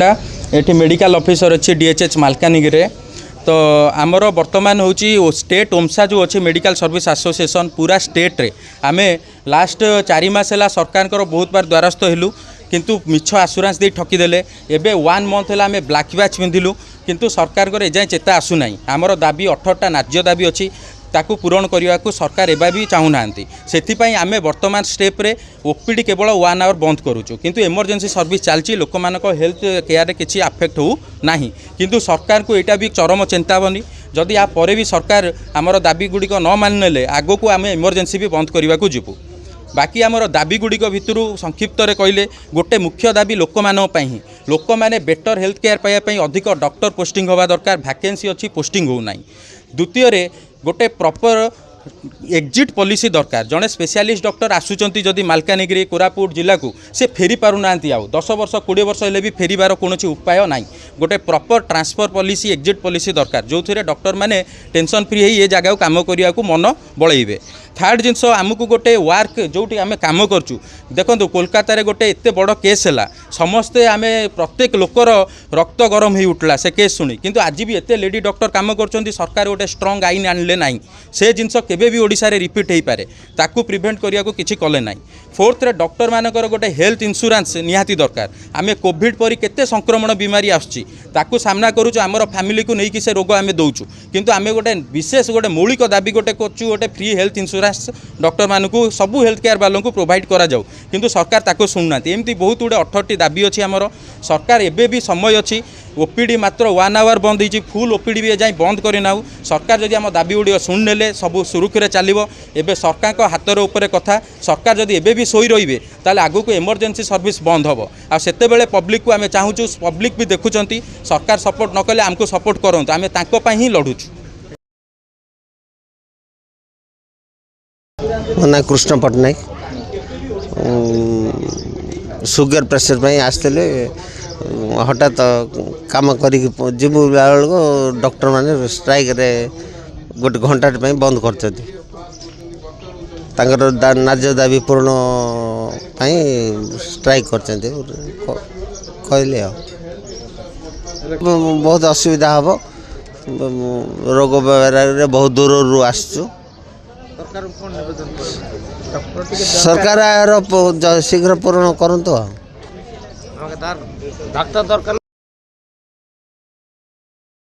ये medical officer अच्छी DHH Malkangiri. तो आमर बर्तमान हूँ स्टेट ओमसा जो अच्छे मेडिकल सर्विस एसोसिएशन पूरा स्टेट रे आमे लास्ट 4 मास है सरकार बहुत बार द्वारस्थ हेलु किंतु मिछ आश्योरेंस दे ठकीदेले। एबे 1 मंथ है आम ब्लैक बैच पिंधिलु किंतु सरकार एजाएँ चेता आसुना। आमर दाबी 18टा न्याय्य दाबी अच्छी ताकू पूरण करने को सरकार एवं भी चाहूना से आम बर्तमान स्टेप रे ओपीडी केवल 1 आवर बंद करूँ किंतु इमरजेंसी सर्विस चलती लोक मान हेल्थ केयर किसी आफेक्ट हो ना किंतु सरकार को यहाँ भी चरम चेतावनी जदि या पर भी सरकार आमर दाबी गुड़िक न मानिने आग को आम इमरजेंसी भी बंद करने को जीवु। बाकी आमर दाबी गुड़िक भितर संक्षिप्त कहले गोटे मुख्य दाबी लोक मैंने बेटर हेल्थ केयर पाइबापी अधिक डॉक्टर पोस्टिंग होगा दरकार वैकेंसी अच्छी पोस्टिंग होना। द्वितीय गोटे प्रॉपर एग्जिट पॉलिसी दरकार जड़े स्पेशलिस्ट डॉक्टर आसुंच जदि मालकानगिरी कोरापुट जिला को से फेरी पारना आउ 10 वर्ष 20 वर्ष हेल्ले भी फेरबार कौन उपाय ना। गोटे proper transfer policy exit policy दरकार जो थे डॉक्टर मैंने टेंशन फ्री ये जगह काम करने को मन बड़े। थर्ड जिनस आमको गोटे वर्क जो आम कम करूँ देखो कोलकाता रे गोटे एत बड़ केस है समस्ते आम प्रत्येक लोकर रक्त गरम हो उठला से केस शुणी किंतु आज भी एत लेडी डॉक्टर काम कर सरकार गोटे स्ट्रंग आईन आणले ना से जिनस केबे भी ओडिशा रे रिपीट हो पारे ताकू प्रिवेंट करने को किसी कले ना। फोर्थ रे डॉक्टर मानकर गोटे हेल्थ इंश्योरेंस निहाती दरकार। आम कोविड परी केते संक्रमण बीमारी आसुची ताकू सामना करूँ आमर फैमिली को लेकिन से रोग आम दौचु किंतु आम गोटे विशेष गोटे मौलिक दाबी गोटे करूँ गोटे फ्री हेल्थ इंश्योरेंस डॉक्टर मानू सबू हेल्थ केयर वालों को प्रोवाइड करा जाऊ किंतु सरकार ताको शुणुना। एमती बहुत गुड़े 18टी दाबी अच्छी आमर सरकार एबे भी समय अच्छी ओपीडी मात्र 1 आवर बंद हो फुल ओपीडी भी जाए बंद करना सरकार जदि आम दाबी गुड़ शुणुने सब सुरुखुरे चलो। एबे सरकार हाथर ऊपर कथा सरकार जदि एबे भी सोई रही ताले आगु को इमरजेंसी सर्विस बंद हम आते बेले पब्लिक को आम चाहूँ पब्लिक भी देखुंत सरकार सपोर्ट न कले आमको सपोर्ट करूँ आम तांको ही लड़ुचु। मो ना कृष्ण पट्टनायक सुगर प्रेसर आसते हठात काम कर डॉक्टर माने स्ट्राइक रे गोटे घंटा बंद कर न्याय्य दाबी पूर्ण स्ट्राइक कर कहले बहुत असुविधा हम रोग बेमार बहुत दूर आसचु सरकार शीघ्र पूर्ण करंतु।